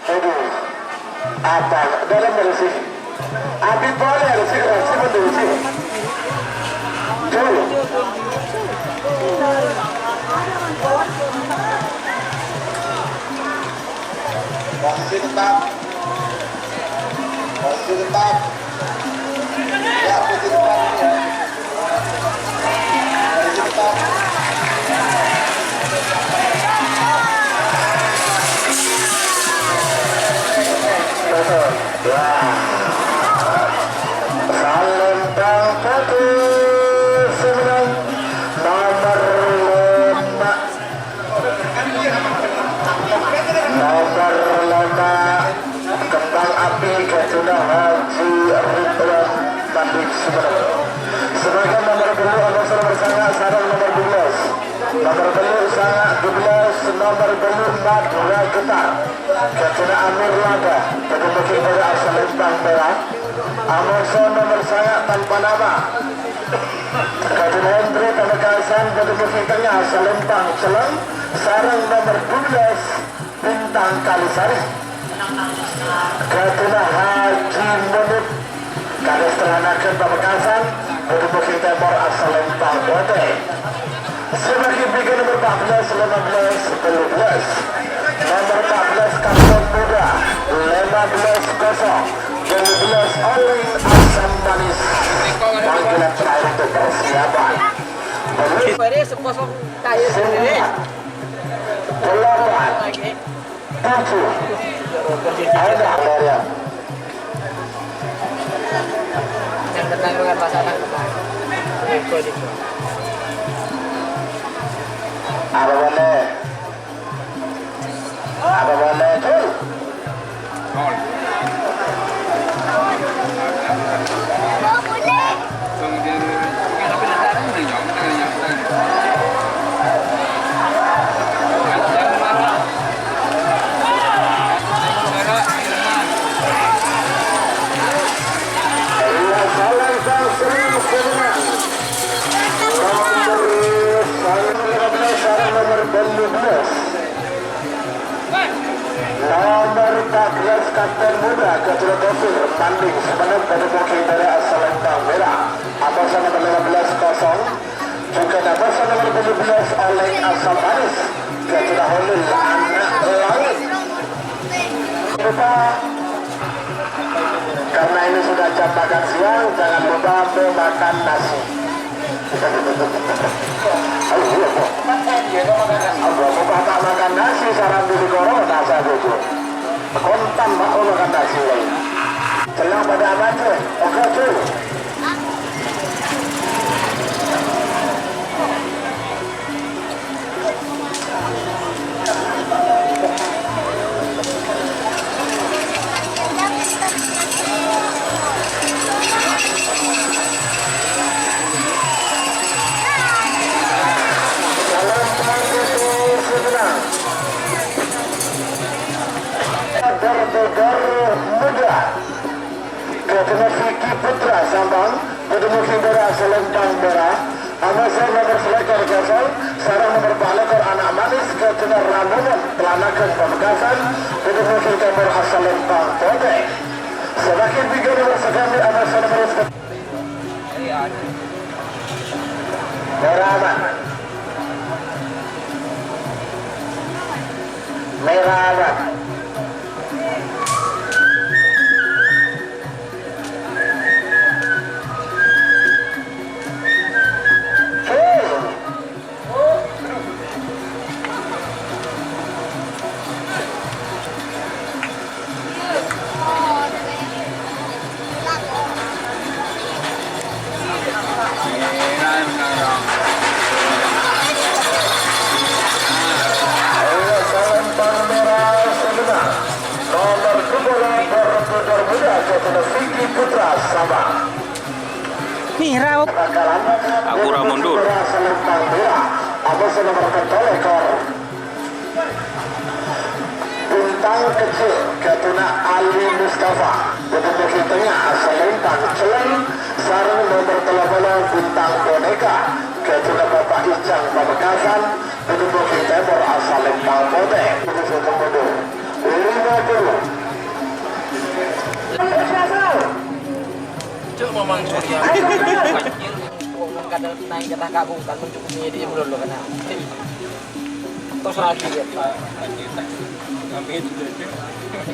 Aduh, apa dalam bersih? Abi boleh bersih bersih. Tuh. Posisi tetap. Ya, posisi tetap ya. Posisi tetap. Salam satu sembilan nomor 5 kembang api Kedua Haji Ridwan Tabik Sumeneb. Sebagai nomor 2 Abasal bersama sarang nomor 12. Nomor 2 sangat 12 nomor 2 Madura Getar. Kedua Amir Lada Kedua dari asal Lembang Merah. Amoson nomor sangat tanpa nama. Kedua Hendri Pemekasan Kedua Tengah asal Lembang Celeng. Sarang nomor 12 Bintang Kalisari. Kedua Haji Munib Kades Teranakan Pemekasan Kedua Timur asal Lembang Bote. Sebagai bikin nomor 14, 15, 12. Nomor 14 Kampung Muda 15 kosong 12 oleh asam manis. Panggilan terakhir untuk persiapan. Ini seposong kayu sendiri. 8 7 ada area. Yang tenang dengan pasangan. Apa boleh tuh? Nomor 14 Kapten Muda Kedua Golongan tanding sebenarnya pada booking dari asal Lembang Merah. Abasan nomor 15 kosong. Juga abasan nomor 17 oleh asal manis Kedua Holil anak laut. Lupa karena ini sudah jam makan siang, jangan lupa makan nasi. Aku bapak makan nasi sarang di gorong nasi itu. Kontan mau makan nasi lagi. Celang pada amat tuh. Oke tuh. Muda Kedua Fiki Putra Sambang Kedua Kindera Selentang Merah Amasal nomor selekor Gasol Sarang nomor balekor anak manis Kedua Ramunan Pelanakan Pemekasan Kedua Timur asal Lembang Bote. Semakin tiga nomor sekali Amasal nomor Merah aman Merah aman Mira, aku mundur. Bintang Kecil Ketuna Ali Mustafa Bintang Tengah asal Lembang Celeng sarang nomor 13 Bintang Boneka Ketuna Bapak Ijang Pamekasan Bintang Timur asal Lembang Bote. 50 sorry ya. Kecil. Kadang naik jatah kabung kan mencukupinya dia belum lo kena. Terus lagi dia.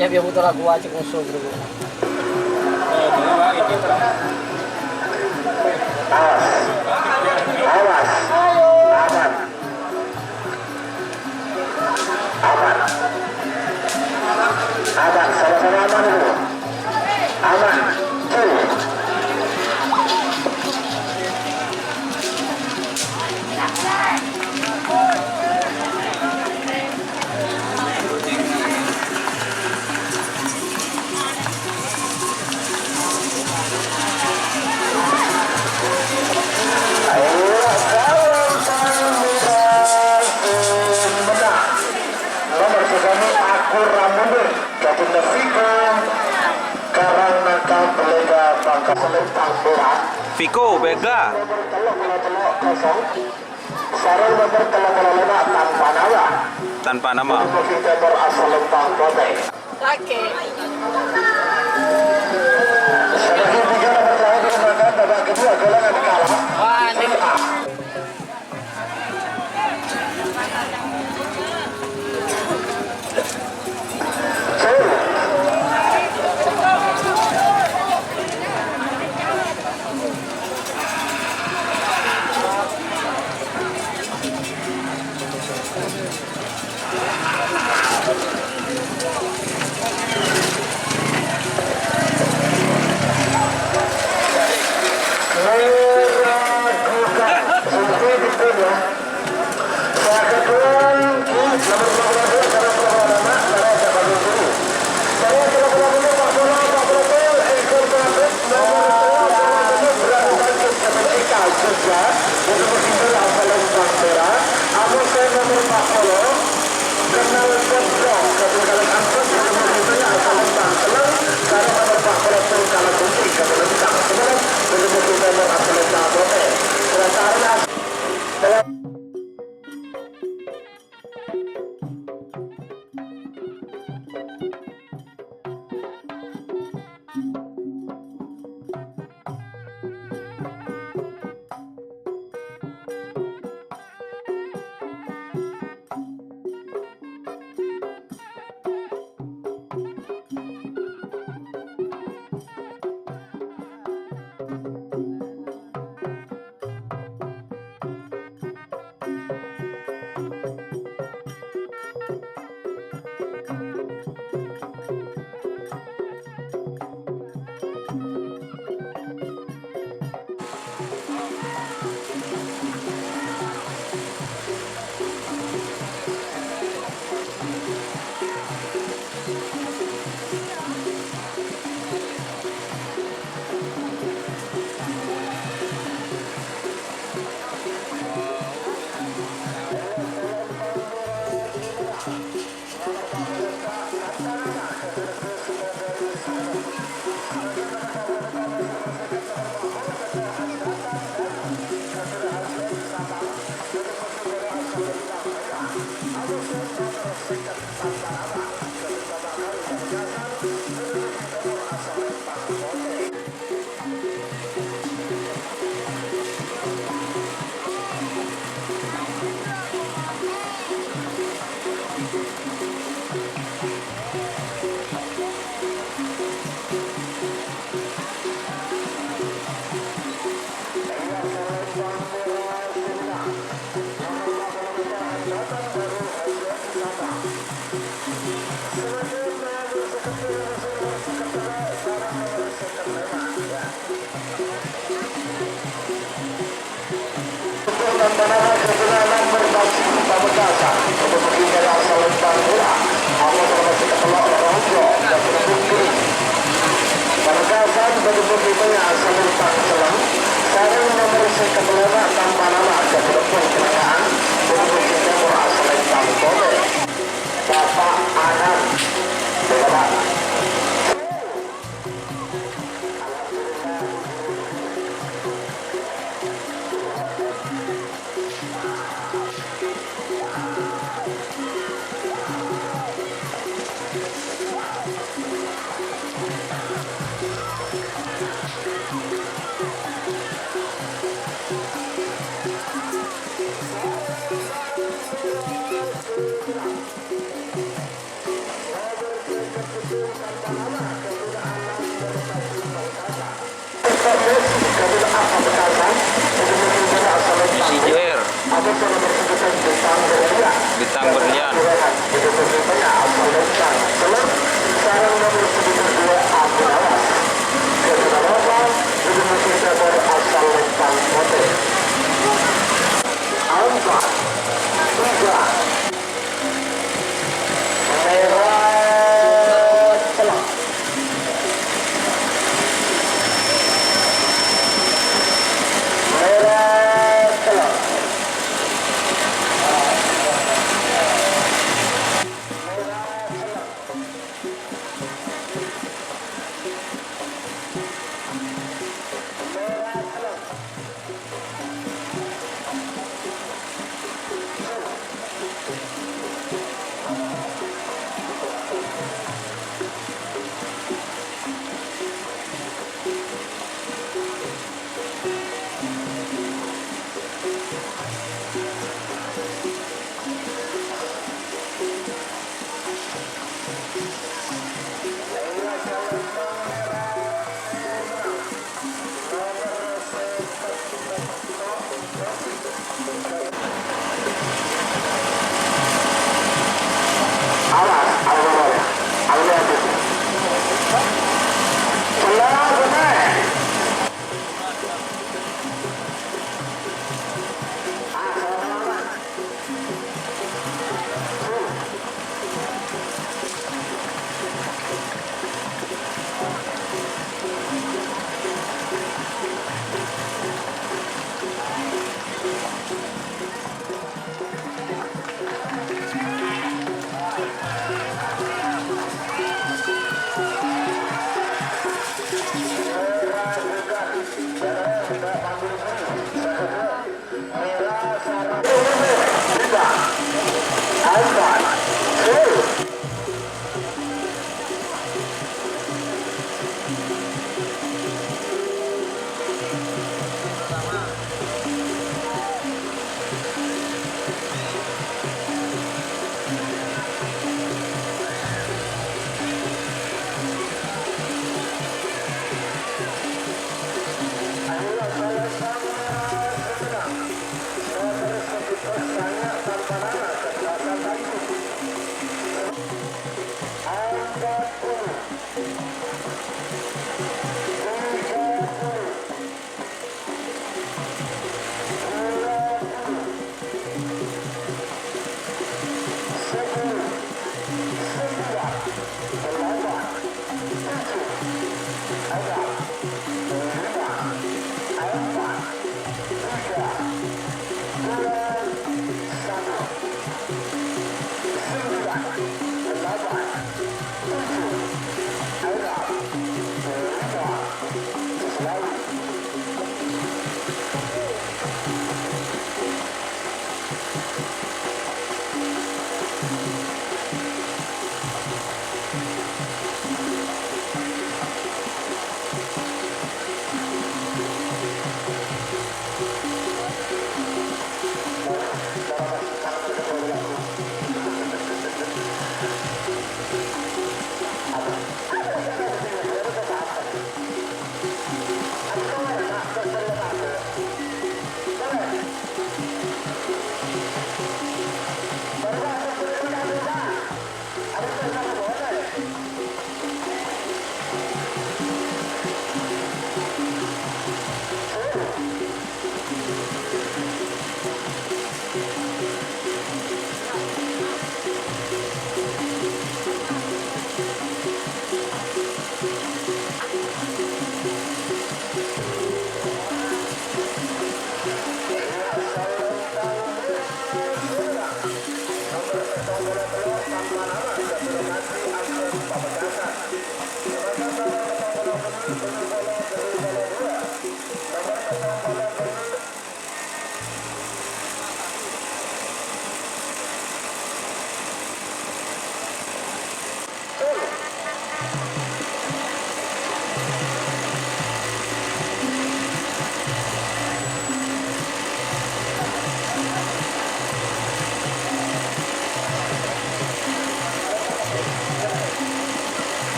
Ya biar butuh lagu aja musuh bro. Awas, aman, aman, aman, sama-sama aman dulu, aman, Kecil. Viko Bega tanpa nama. Oke. Babak kedua golongan kalah. Wah, ini Misijer, bintang berlian,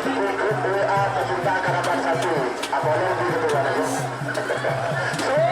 grup WA pecinta Kerapan Sapi. Apa lagi kedua lagi?